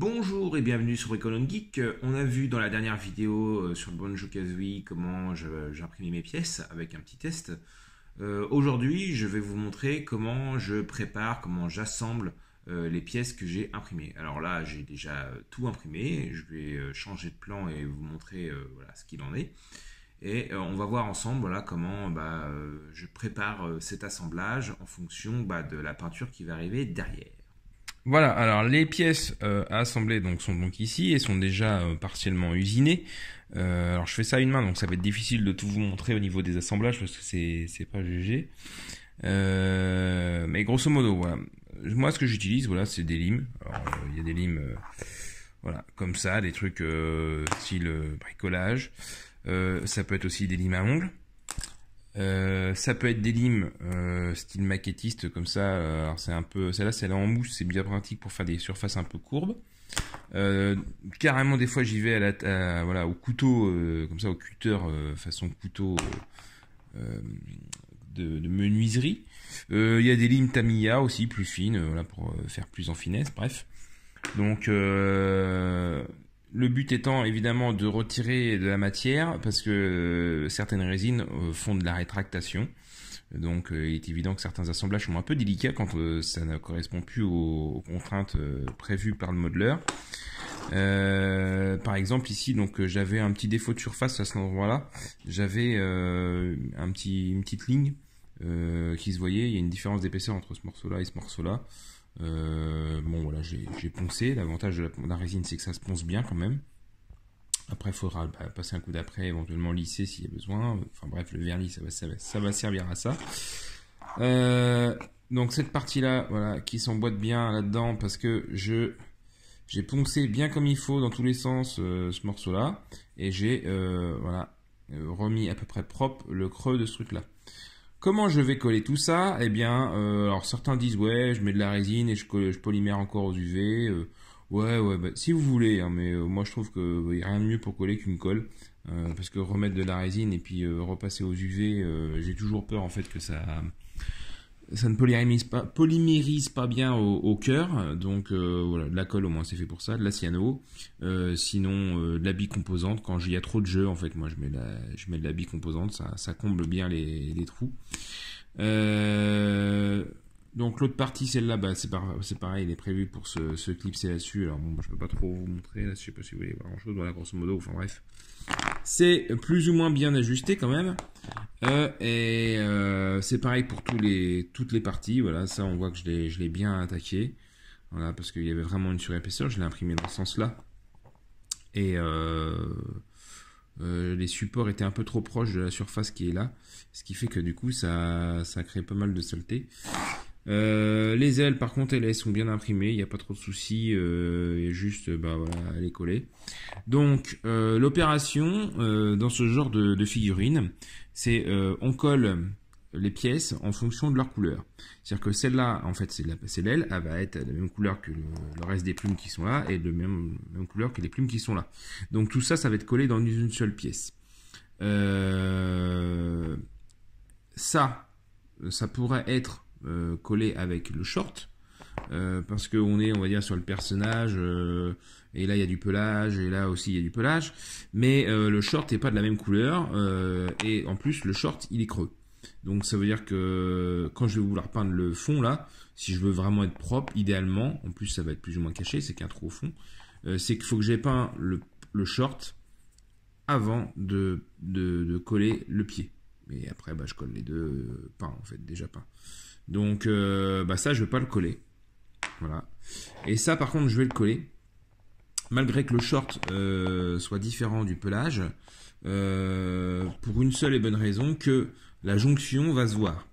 Bonjour et bienvenue sur Bricolone Geek. On a vu dans la dernière vidéo sur le Banjo-Kazooie comment j'imprimais mes pièces avec un petit test. Aujourd'hui, je vais vous montrer comment je prépare, comment j'assemble les pièces que j'ai imprimées. Alors là, j'ai déjà tout imprimé. Je vais changer de plan et vous montrer voilà, ce qu'il en est. Et on va voir ensemble voilà, comment je prépare cet assemblage en fonction de la peinture qui va arriver derrière. Voilà, alors les pièces à assembler sont donc ici et sont déjà partiellement usinées. Alors je fais ça à une main, donc ça va être difficile de tout vous montrer au niveau des assemblages parce que c'est pas GG. Mais grosso modo, voilà. Moi ce que j'utilise, voilà, c'est des limes. Alors il y a des limes, voilà, comme ça, des trucs style bricolage. Ça peut être aussi des limes à ongles. Ça peut être des limes style maquettiste comme ça. Alors c'est un peu, celle-là c'est en mousse, c'est bien pratique pour faire des surfaces un peu courbes. Carrément des fois j'y vais voilà, au couteau comme ça, au cutter façon couteau de menuiserie. Il y a des limes Tamiya aussi plus fines, voilà, pour faire plus en finesse. Bref, donc le but étant évidemment de retirer de la matière parce que certaines résines font de la rétractation. Donc il est évident que certains assemblages sont un peu délicats quand ça ne correspond plus aux contraintes prévues par le modeleur. Par exemple ici, donc j'avais un petit défaut de surface à cet endroit-là. J'avais une petite ligne qui se voyait. Il y a une différence d'épaisseur entre ce morceau-là et ce morceau-là. Bon voilà, j'ai poncé. L'avantage de la résine, c'est que ça se ponce bien quand même. Après, il faudra passer un coup d'après, éventuellement lisser s'il y a besoin. Enfin bref, le vernis, ça va servir à ça. Donc cette partie-là, voilà, qui s'emboîte bien là-dedans parce que j'ai poncé bien comme il faut dans tous les sens ce morceau-là. Et j'ai voilà, remis à peu près propre le creux de ce truc-là. Comment je vais coller tout ça? Eh bien, alors certains disent ouais, je mets de la résine et je polymère encore aux UV. Ouais, si vous voulez, hein, mais moi je trouve qu'il n'y a rien de mieux pour coller qu'une colle. Parce que remettre de la résine et puis repasser aux UV, j'ai toujours peur en fait que ça ne polymérise pas bien au cœur. Donc voilà, de la colle au moins c'est fait pour ça, de la cyano. Sinon de la bicomposante, quand il y a trop de jeu en fait, moi je mets de la bicomposante, ça comble bien les trous. Donc l'autre partie, celle-là, c'est pareil, elle est prévue pour se clipser là-dessus. Alors bon, je peux pas trop vous montrer, là, je sais pas si vous voulez voir grand-chose, voilà, grosso modo, enfin bref. C'est plus ou moins bien ajusté quand même. C'est pareil pour toutes les parties, voilà, ça on voit que je l'ai bien attaqué. Voilà, parce qu'il y avait vraiment une surépaisseur, je l'ai imprimé dans ce sens-là. Et les supports étaient un peu trop proches de la surface qui est là, ce qui fait que du coup ça crée pas mal de saleté. Les ailes par contre elles sont bien imprimées, il n'y a pas trop de soucis, il y a juste voilà, à les coller. Donc l'opération dans ce genre de figurine, c'est on colle les pièces en fonction de leur couleur. C'est-à-dire que celle-là, en fait, c'est l'aile, elle va être de la même couleur que le reste des plumes qui sont là, et de même couleur que les plumes qui sont là. Donc tout ça, ça va être collé dans une seule pièce. Ça pourrait être collé avec le short, parce qu'on est, on va dire, sur le personnage, et là il y a du pelage, et là aussi il y a du pelage, mais le short n'est pas de la même couleur, et en plus le short il est creux. Donc ça veut dire que quand je vais vouloir peindre le fond là, si je veux vraiment être propre, idéalement, en plus ça va être plus ou moins caché, c'est qu'il y a un trou au fond, c'est qu'il faut que j'ai peint le short avant de coller le pied. Mais après je colle les deux peints en fait, déjà peints. Donc ça je vais pas le coller. Voilà. Et ça par contre je vais le coller. Malgré que le short soit différent du pelage, pour une seule et bonne raison que la jonction va se voir.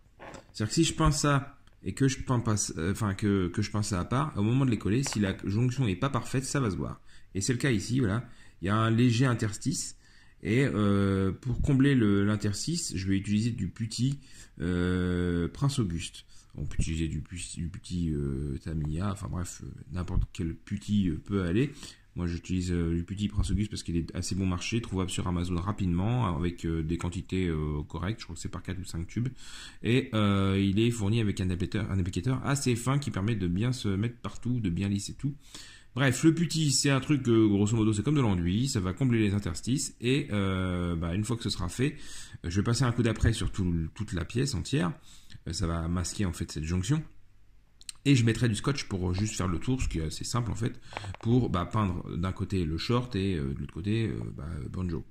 C'est-à-dire que si je peins ça et que je peins pas, que je peins ça à part, au moment de les coller, si la jonction n'est pas parfaite, ça va se voir. Et c'est le cas ici, voilà. Il y a un léger interstice. Et pour combler l'interstice, je vais utiliser du putti Prince Auguste. On peut utiliser du putti Tamiya, enfin bref, n'importe quel putti peut aller. Moi j'utilise du putti Prince Auguste parce qu'il est assez bon marché, trouvable sur Amazon rapidement, avec des quantités correctes, je crois que c'est par 4 ou 5 tubes. Et il est fourni avec un applicateur assez fin qui permet de bien se mettre partout, de bien lisser tout. Bref, le putty, c'est un truc, grosso modo, c'est comme de l'enduit, ça va combler les interstices, et une fois que ce sera fait, je vais passer un coup d'après sur toute la pièce entière, ça va masquer en fait cette jonction, et je mettrai du scotch pour juste faire le tour, ce qui est assez simple en fait, pour peindre d'un côté le short et de l'autre côté banjo.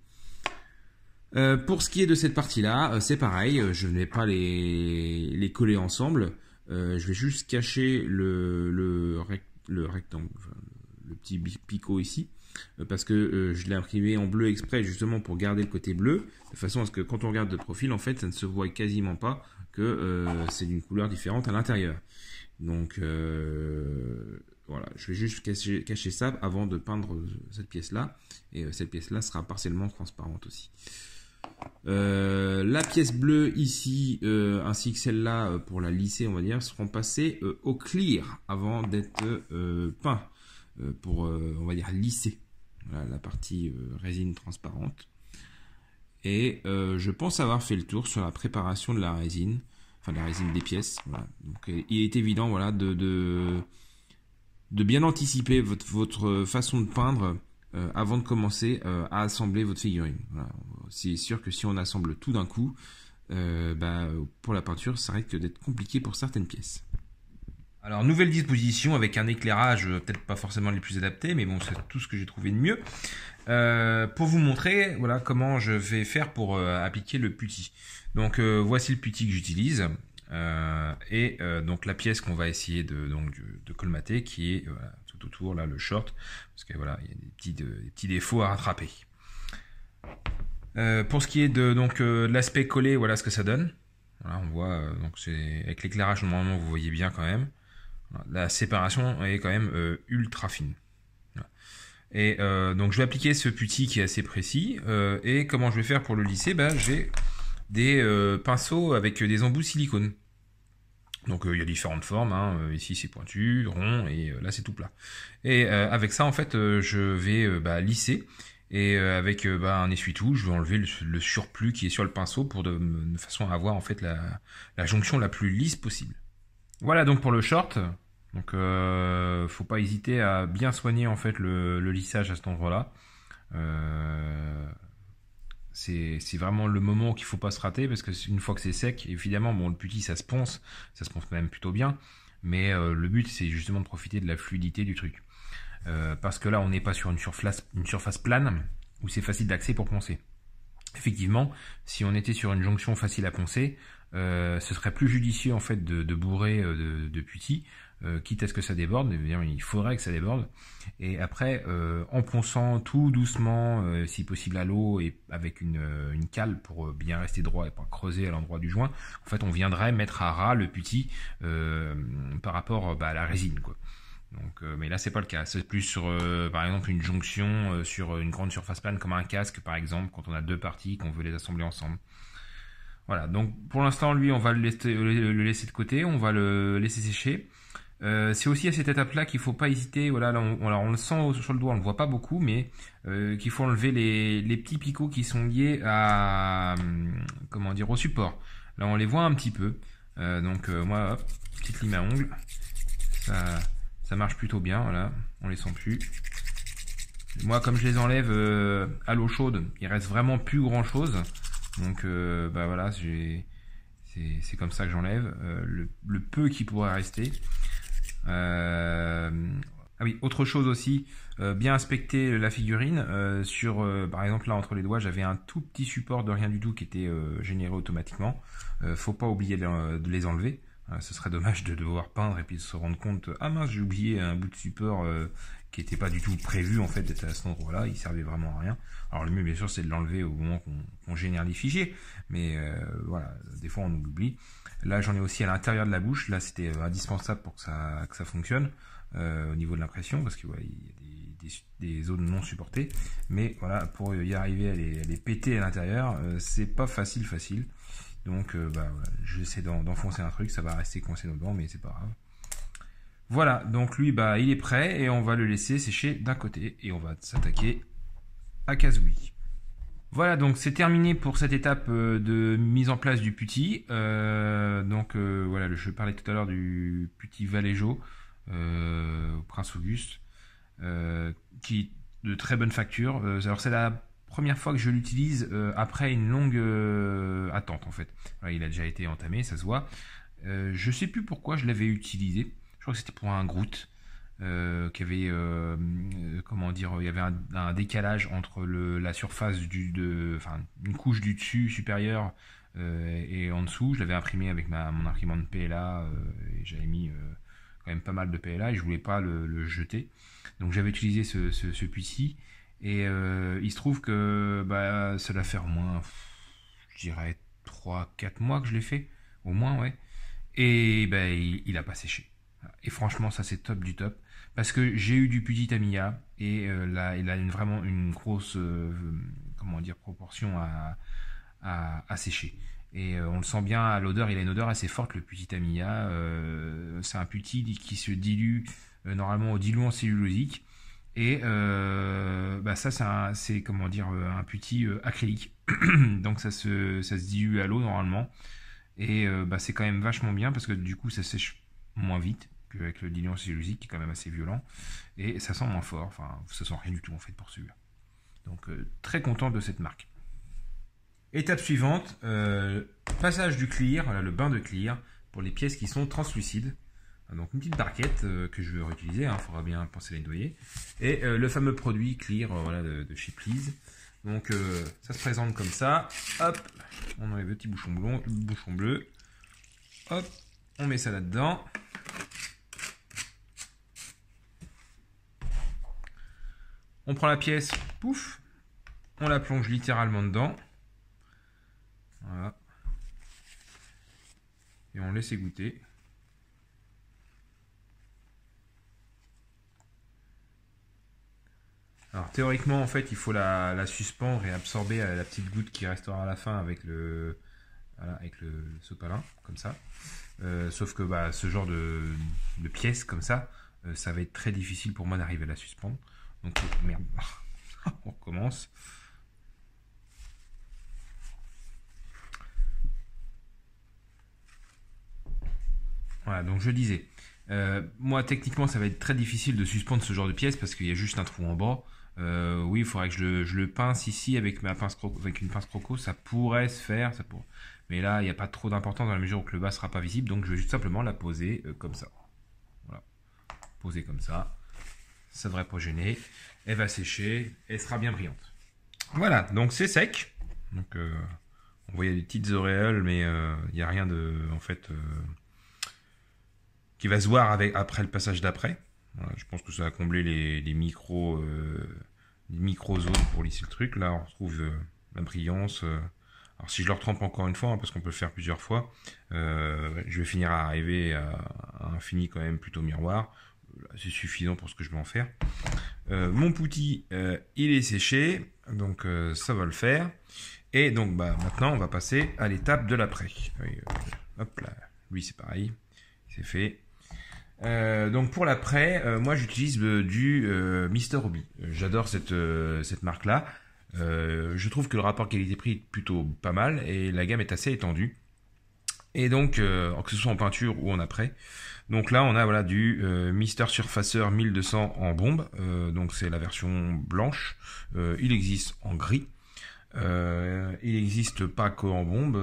Pour ce qui est de cette partie-là, c'est pareil, je ne vais pas les coller ensemble, je vais juste cacher le rectangle, enfin, le petit picot ici, parce que je l'ai imprimé en bleu exprès justement pour garder le côté bleu, de façon à ce que quand on regarde de profil, en fait, ça ne se voit quasiment pas que c'est d'une couleur différente à l'intérieur. Donc voilà, je vais juste cacher ça avant de peindre cette pièce-là, et cette pièce-là sera partiellement transparente aussi. La pièce bleue ici ainsi que celle-là pour la lisser, on va dire, seront passées au clear avant d'être peints pour on va dire lisser. Voilà, la partie résine transparente. Et je pense avoir fait le tour sur la préparation de la résine, enfin de la résine des pièces. Voilà. Donc il est évident, voilà, de bien anticiper votre façon de peindre avant de commencer à assembler votre figurine. Voilà. C'est sûr que si on assemble tout d'un coup, pour la peinture, ça risque d'être compliqué pour certaines pièces. Alors, nouvelle disposition avec un éclairage peut-être pas forcément les plus adaptés, mais bon, c'est tout ce que j'ai trouvé de mieux. Pour vous montrer voilà, comment je vais faire pour appliquer le putty. Donc, voici le putty que j'utilise. Donc la pièce qu'on va essayer de colmater, qui est tout autour, là, le short, parce que voilà, il y a des petits défauts à rattraper. Pour ce qui est de l'aspect collé, voilà ce que ça donne. Voilà, on voit, donc c'est avec l'éclairage, normalement, vous voyez bien quand même. La séparation est quand même ultra fine. Voilà. Et donc je vais appliquer ce putty qui est assez précis. Et comment je vais faire pour le lisser? J'ai des pinceaux avec des embouts silicone. Donc il y a différentes formes, hein. Ici c'est pointu, rond, et là c'est tout plat. Et avec ça en fait je vais lisser, et avec un essuie-tout je vais enlever le surplus qui est sur le pinceau pour de façon à avoir en fait la jonction la plus lisse possible. Voilà donc pour le short. Donc faut pas hésiter à bien soigner en fait le lissage à cet endroit-là. C'est vraiment le moment qu'il faut pas se rater, parce que une fois que c'est sec, évidemment, bon, le putty ça se ponce quand même plutôt bien, mais le but c'est justement de profiter de la fluidité du truc. Parce que là on n'est pas sur une surface plane où c'est facile d'accès pour poncer. Effectivement, si on était sur une jonction facile à poncer, ce serait plus judicieux en fait de bourrer de putty, quitte à ce que ça déborde. Évidemment, il faudrait que ça déborde. Et après, en ponçant tout doucement, si possible à l'eau, et avec une cale pour bien rester droit et pas creuser à l'endroit du joint, en fait on viendrait mettre à ras le putty par rapport à la résine, quoi. Donc, mais là c'est pas le cas, c'est plus sur par exemple une jonction sur une grande surface plane comme un casque par exemple, quand on a deux parties qu'on veut les assembler ensemble. Voilà, donc pour l'instant lui on va le laisser de côté, on va le laisser sécher. C'est aussi à cette étape là qu'il faut pas hésiter, voilà, là on le sent sur le doigt, on le voit pas beaucoup, mais qu'il faut enlever les petits picots qui sont liés à comment dire, au support. Là on les voit un petit peu, moi hop, petite lime à ongles, ça marche plutôt bien, voilà, on les sent plus. Moi, comme je les enlève à l'eau chaude, il reste vraiment plus grand chose. Donc, voilà, c'est comme ça que j'enlève le peu qui pourrait rester. Ah oui, autre chose aussi, bien inspecter la figurine. Par exemple, là, entre les doigts, j'avais un tout petit support de rien du tout qui était généré automatiquement. Faut pas oublier de les enlever. Ce serait dommage de devoir peindre et puis de se rendre compte, ah mince, j'ai oublié un bout de support qui n'était pas du tout prévu en fait d'être à cet endroit-là, il servait vraiment à rien. Alors le mieux bien sûr c'est de l'enlever au moment qu'on génère les fichiers, mais voilà, des fois on oublie. Là j'en ai aussi à l'intérieur de la bouche, là c'était indispensable pour que ça fonctionne au niveau de l'impression, parce que il y a des zones non supportées, mais voilà, pour y arriver à les péter à l'intérieur, c'est pas facile. Donc voilà, j'essaie d'enfoncer un truc, ça va rester coincé dedans, mais c'est pas grave. Voilà, donc lui il est prêt et on va le laisser sécher d'un côté et on va s'attaquer à Kazooie. Voilà, donc c'est terminé pour cette étape de mise en place du putty. Voilà, je parlais tout à l'heure du putty Vallejo au Prince Auguste. qui est de très bonne facture. Alors c'est la première fois que je l'utilise après une longue attente en fait. Voilà, il a déjà été entamé, ça se voit. Je sais plus pourquoi je l'avais utilisé. Je crois que c'était pour un Groot. Qui avait comment dire, il y avait un décalage entre la surface enfin une couche du dessus supérieure et en dessous. Je l'avais imprimé avec mon imprimante PLA et j'avais mis quand même pas mal de PLA et je voulais pas le jeter. Donc j'avais utilisé ce puits-ci et il se trouve que bah, ça doit faire au moins, je dirais 3-4 mois que je l'ai fait, au moins, ouais. Et bah, il a pas séché. Et franchement, ça c'est top du top. Parce que j'ai eu du petit Tamiya et là, il a vraiment une grosse comment dire, proportion à sécher. Et on le sent bien à l'odeur, il a une odeur assez forte, le petit Tamiya. C'est un petit qui se dilue normalement au diluant cellulosique. Et bah ça, c'est comment dire, un petit acrylique. Donc ça se dilue à l'eau normalement. Et bah, c'est quand même vachement bien parce que du coup ça sèche moins vite qu'avec le diluant cellulosique qui est quand même assez violent. Et ça sent moins fort, enfin ça sent rien du tout en fait pour celui-là. Donc très content de cette marque. Étape suivante, passage du clear, voilà, le bain de clear pour les pièces qui sont translucides. Donc une petite barquette que je vais réutiliser, il faudra bien penser à nettoyer. Et le fameux produit clear voilà, de chez Please. Donc ça se présente comme ça. Hop, on enlève le petit bouchon bleu. Hop, on met ça là-dedans. On prend la pièce, pouf, on la plonge littéralement dedans. Voilà. Et on laisse égoutter. Alors théoriquement en fait il faut la suspendre et absorber la petite goutte qui restera à la fin avec le sopalin comme ça. Sauf que bah, ce genre de pièce comme ça, ça va être très difficile pour moi d'arriver à la suspendre. Donc merde, on recommence. Voilà, donc je disais, moi techniquement ça va être très difficile de suspendre ce genre de pièce parce qu'il y a juste un trou en bas. Oui, il faudrait que je le pince ici avec une pince croco, ça pourrait se faire, mais là il n'y a pas trop d'importance dans la mesure où le bas sera pas visible, donc je vais juste simplement la poser comme ça. Voilà, poser comme ça, ça devrait pas gêner, elle va sécher, elle sera bien brillante. Voilà, donc c'est sec, donc on voit il y a des petites auréoles, mais il n'y a rien de, en fait, qui va se voir après le passage d'après. Voilà, je pense que ça va combler les micro zones pour lisser le truc. Là, on retrouve la brillance. Alors, si je le retrempe encore une fois, parce qu'on peut le faire plusieurs fois, je vais finir à arriver à un fini quand même plutôt miroir. C'est suffisant pour ce que je vais en faire. Mon poutis, il est séché, donc ça va le faire. Et donc, bah, maintenant, on va passer à l'étape de l'après. Hop là, lui c'est pareil, c'est fait. Donc pour l'après, moi j'utilise du Mr. Hobby. J'adore cette marque-là. Je trouve que le rapport qualité-prix est plutôt pas mal et la gamme est assez étendue. Et donc, que ce soit en peinture ou en après. Donc là, on a voilà du Mr. Surfacer 1200 en bombe. Donc c'est la version blanche. Il existe en gris. Il n'existe pas qu'en bombe.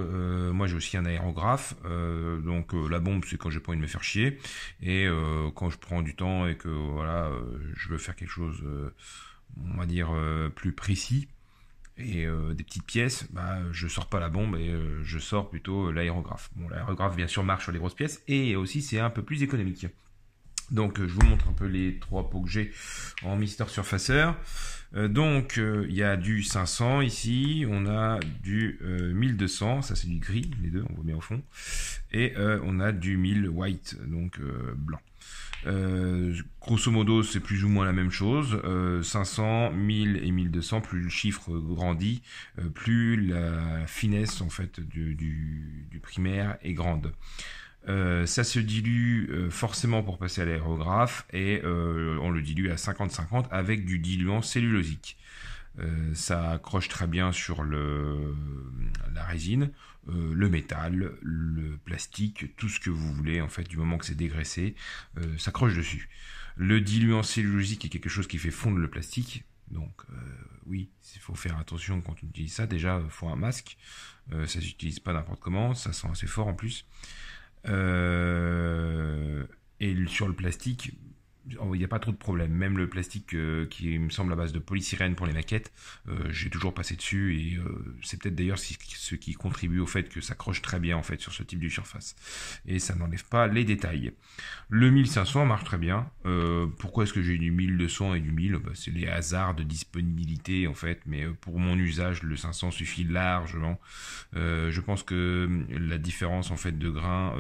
Moi j'ai aussi un aérographe, donc la bombe c'est quand j'ai pas envie de me faire chier et quand je prends du temps et que voilà je veux faire quelque chose on va dire plus précis et des petites pièces, bah je sors pas la bombe et je sors plutôt l'aérographe. Bon, l'aérographe bien sûr marche sur les grosses pièces et aussi c'est un peu plus économique. Donc je vous montre un peu les trois pots que j'ai en Mr. Surfacer. Donc il y a du 500 ici, on a du 1200, ça c'est du gris, les deux, on voit bien au fond. Et on a du 1000 white, donc blanc. Grosso modo c'est plus ou moins la même chose, 500, 1000 et 1200, plus le chiffre grandit, plus la finesse en fait du primaire est grande. Ça se dilue forcément pour passer à l'aérographe et on le dilue à 50-50 avec du diluant cellulosique. Ça accroche très bien sur la résine, le métal, le plastique, tout ce que vous voulez en fait du moment que c'est dégraissé, ça accroche dessus. Le diluant cellulosique est quelque chose qui fait fondre le plastique. Donc oui, il faut faire attention quand on utilise ça. Déjà, il faut un masque. Ça s'utilise pas n'importe comment. Ça sent assez fort en plus. Et sur le plastique, il n'y a pas trop de problème. Même le plastique qui me semble à base de polystyrène pour les maquettes, j'ai toujours passé dessus et c'est peut-être d'ailleurs ce qui contribue au fait que ça croche très bien en fait sur ce type de surface. Et ça n'enlève pas les détails. Le 1500 marche très bien. Pourquoi est-ce que j'ai du 1200 et du 1000 ? C'est les hasards de disponibilité en fait, mais pour mon usage, le 500 suffit largement. Je pense que la différence en fait de grain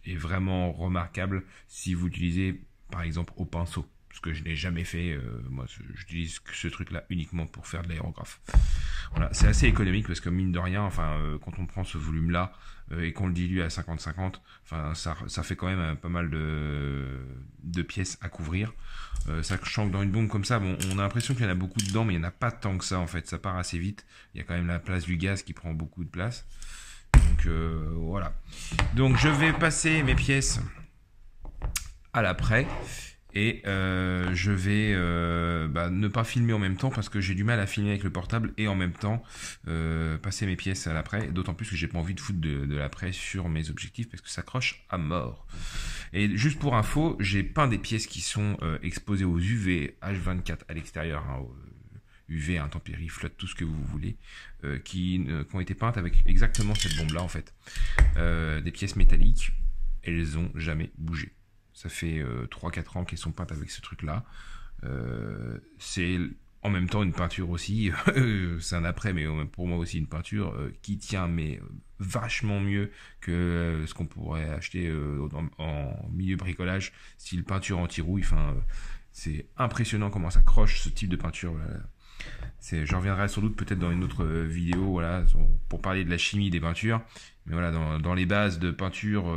est vraiment remarquable si vous utilisez par exemple au pinceau, parce que je n'ai jamais fait, moi j'utilise ce truc là uniquement pour faire de l'aérographe. Voilà, c'est assez économique parce que mine de rien, enfin quand on prend ce volume là et qu'on le dilue à 50-50, enfin ça fait quand même pas mal de pièces à couvrir. Sachant que dans une bombe comme ça, bon, on a l'impression qu'il y en a beaucoup dedans, mais il n'y en a pas tant que ça en fait, ça part assez vite. Il y a quand même la place du gaz qui prend beaucoup de place. Donc voilà. Donc je vais passer mes pièces à l'après et je vais ne pas filmer en même temps parce que j'ai du mal à filmer avec le portable et en même temps passer mes pièces à l'après, d'autant plus que j'ai pas envie de foutre de l'après sur mes objectifs parce que ça croche à mort. Et juste pour info, j'ai peint des pièces qui sont exposées aux UV H24 à l'extérieur, hein, UV, intempéries, flotte, tout ce que vous voulez, qui ont été peintes avec exactement cette bombe là en fait. Des pièces métalliques, elles ont jamais bougé. Ça fait 3-4 ans qu'elles sont peintes avec ce truc-là. C'est en même temps une peinture aussi, c'est un après, mais pour moi aussi une peinture qui tient mais vachement mieux que ce qu'on pourrait acheter en milieu bricolage, style peinture anti-rouille. Enfin, c'est impressionnant comment ça croche ce type de peinture. Je reviendrai sans doute peut-être dans une autre vidéo, voilà, pour parler de la chimie des peintures. Mais voilà, dans les bases de peinture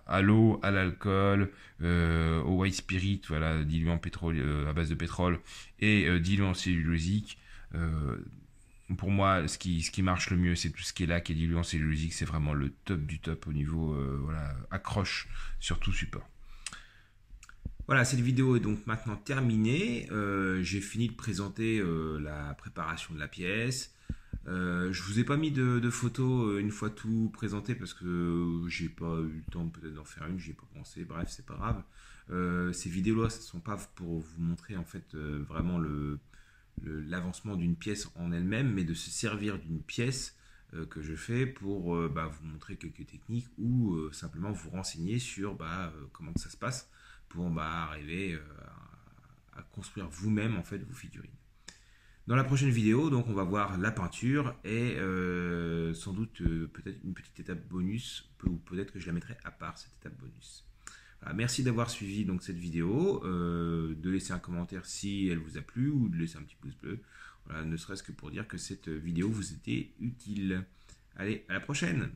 à l'eau, à l'alcool, au white spirit, voilà, diluant pétrole à base de pétrole et diluant cellulosique. Pour moi, ce qui marche le mieux, c'est tout ce qui est là, qui est diluant cellulosique. C'est vraiment le top du top au niveau voilà, accroche sur tout support. Voilà, cette vidéo est donc maintenant terminée. J'ai fini de présenter la préparation de la pièce. Je vous ai pas mis de photos une fois tout présenté parce que j'ai pas eu le temps peut-être d'en faire une, j'y ai pas pensé. Bref, c'est pas grave. Ces vidéos-là, ce ne sont pas pour vous montrer en fait vraiment l'avancement d'une pièce en elle-même, mais de se servir d'une pièce que je fais pour vous montrer quelques techniques ou simplement vous renseigner sur comment que ça se passe pour arriver à construire vous-même en fait vos figurines. Dans la prochaine vidéo, donc on va voir la peinture et sans doute peut-être une petite étape bonus, ou peut-être que je la mettrai à part cette étape bonus. Voilà, merci d'avoir suivi donc cette vidéo, de laisser un commentaire si elle vous a plu ou de laisser un petit pouce bleu. Voilà, ne serait-ce que pour dire que cette vidéo vous était utile. Allez, à la prochaine!